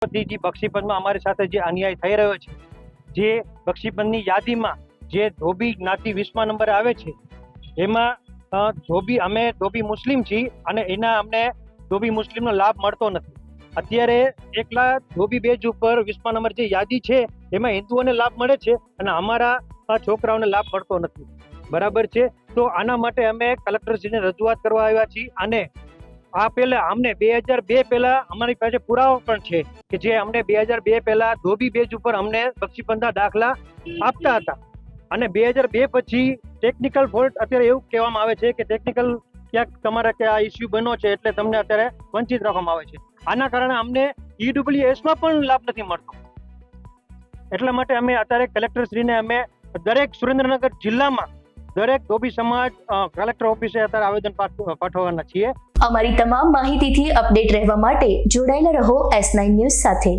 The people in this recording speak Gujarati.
જે બક્ષીપંથમાં અમારી સાથે જે અન્યાય થઈ રહ્યો છે, જે બક્ષીપંથની યાદીમાં જે ધોબી જ્ઞાતિ 20મા નંબરે આવે છે, એમાં અમે ધોબી મુસ્લિમ છીએ અને એના અમને ધોબી મુસ્લિમનો લાભ મળતો નથી. અત્યારે એકલા ધોબી બેઝ ઉપર 20મા નંબર જે યાદી છે એમાં હિન્દુઓને લાભ મળે છે અને અમારા છોકરાઓને લાભ મળતો નથી. બરાબર છે. તો આના માટે અમે કલેક્ટરશ્રીને રજૂઆત કરવા આવ્યા છીએ અને આ પહેલા અમને 2002 પહેલા અમારી પાસે પુરાવા પણ છે કે જે અમને 2002 પહેલા ધોબી બેઝ ઉપર અમને બક્ષીપંથના દાખલા આપતા હતા અને 2002 પછી ટેકનિકલ ફોલ્ટ અત્યારે એવું કહેવામાં આવે છે કે ટેકનિકલ ક્યાંક તમારા કે આ ઇસ્યુ બન્યો છે એટલે તમને અત્યારે વંચિત રાખવામાં આવે છે. આના કારણે અમને ઈડબ્લ્યુએસમાં પણ લાભ નથી મળતો. એટલા માટે અમે અત્યારે કલેક્ટરશ્રીને અમે દરેક સુરેન્દ્રનગર જિલ્લામાં દરેક ધોબી સમાજ કલેક્ટર ઓફિસે અત્યારે આવેદન પાઠવવાના છીએ. અમારી તમામ માહિતીથી અપડેટ રહેવા માટે જોડાયેલા રહો S9 ન્યૂઝ સાથે.